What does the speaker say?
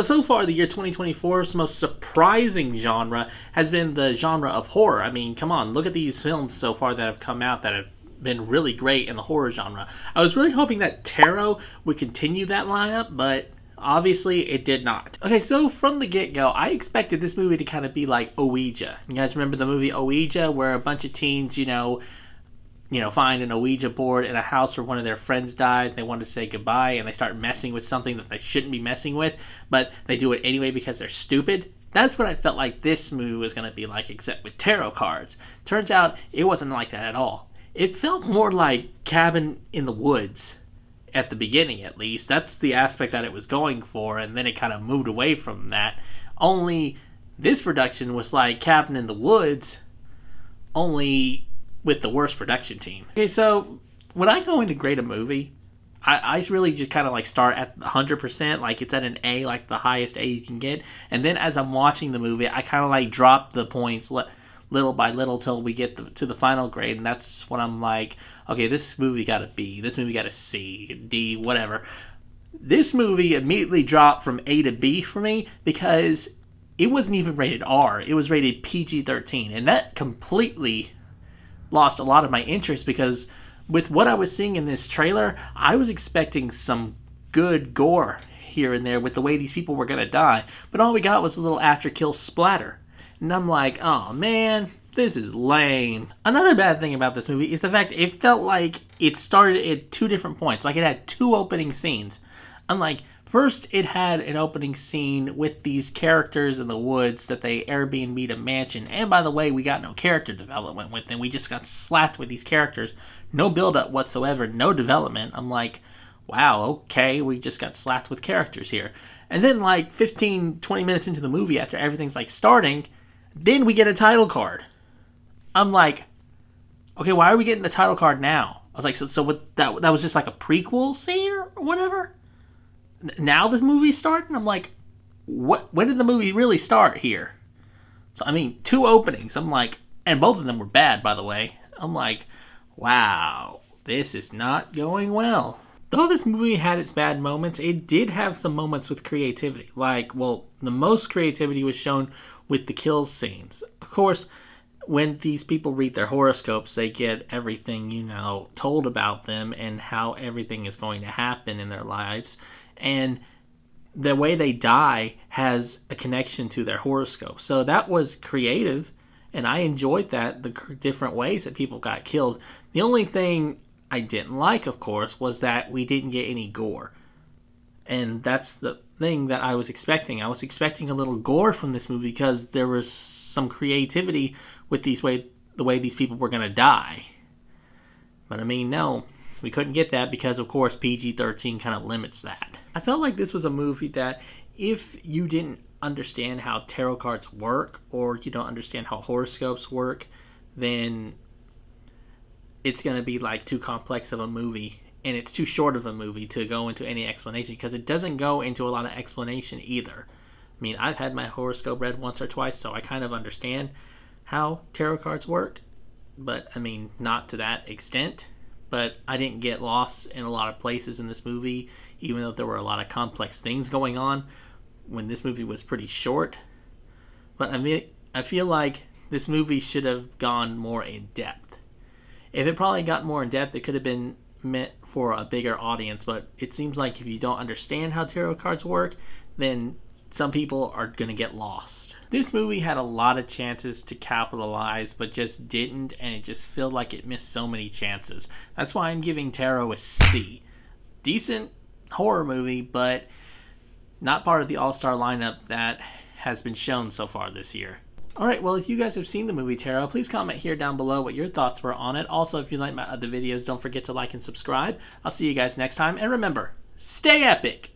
So far, the year 2024's most surprising genre has been the genre of horror. I mean, come on, look at these films so far that have come out that have been really great in the horror genre. I was really hoping that Tarot would continue that lineup, but obviously it did not. Okay, so from the get-go, I expected this movie to kind of be like Ouija. You guys remember the movie Ouija, where a bunch of teens, find an Ouija board in a house where one of their friends died, they want to say goodbye, and they start messing with something that they shouldn't be messing with, but they do it anyway because they're stupid? That's what I felt like this movie was going to be like, except with tarot cards. Turns out, it wasn't like that at all. It felt more like Cabin in the Woods, at the beginning at least. That's the aspect that it was going for, and then it kind of moved away from that. Only, this production was like Cabin in the Woods, only with the worst production team. Okay, so when I go in to grade a movie, I really just kind of like start at 100%, like it's at an A, like the highest A you can get. And then as I'm watching the movie, I kind of like drop the points little by little till we get to the final grade. And that's when I'm like, okay, this movie got a B, this movie got a C, D, whatever. This movie immediately dropped from A to B for me because it wasn't even rated R. It was rated PG-13. And that completely lost a lot of my interest because with what I was seeing in this trailer, I was expecting some good gore here and there with the way these people were going to die. But all we got was a little after-kill splatter. And I'm like, oh man, this is lame. Another bad thing about this movie is the fact it felt like it started at two different points. Like it had two opening scenes. Unlike, first it had an opening scene with these characters in the woods that they Airbnb'd a mansion. And by the way, we got no character development with them. We just got slapped with these characters. No build-up whatsoever, no development. I'm like, wow, okay, we just got slapped with characters here. And then like 15, 20 minutes into the movie after everything's like starting, then we get a title card. I'm like, okay, why are we getting the title card now? I was like, so what, that was just like a prequel scene or whatever? Now this movie's starting? I'm like, what? When did the movie really start here? So, I mean, two openings. I'm like, and both of them were bad, by the way. I'm like, wow, this is not going well. Though this movie had its bad moments, it did have some moments with creativity. Like, well, the most creativity was shown with the kill scenes. Of course, when these people read their horoscopes, they get everything, told about them and how everything is going to happen in their lives. And the way they die has a connection to their horoscope. So that was creative, and I enjoyed that, the different ways that people got killed. The only thing I didn't like, of course, was that we didn't get any gore. And that's the thing that I was expecting. I was expecting a little gore from this movie because there was some creativity with the way these people were going to die. But I mean, no, we couldn't get that because, of course, PG-13 kind of limits that. I felt like this was a movie that if you didn't understand how tarot cards work or you don't understand how horoscopes work, then it's going to be like too complex of a movie, and it's too short of a movie to go into any explanation because it doesn't go into a lot of explanation either. I mean, I've had my horoscope read once or twice, so I kind of understand how tarot cards work, but I mean, not to that extent. But I didn't get lost in a lot of places in this movie, even though there were a lot of complex things going on when this movie was pretty short. But I mean, I feel like this movie should have gone more in depth. If it probably got more in depth, it could have been meant for a bigger audience, but it seems like if you don't understand how tarot cards work, then some people are going to get lost. This movie had a lot of chances to capitalize, but just didn't, and it just felt like it missed so many chances. That's why I'm giving Tarot a C. Decent horror movie, but not part of the all-star lineup that has been shown so far this year. Alright, well, if you guys have seen the movie Tarot, please comment here down below what your thoughts were on it. Also, if you like my other videos, don't forget to like and subscribe. I'll see you guys next time, and remember, stay epic!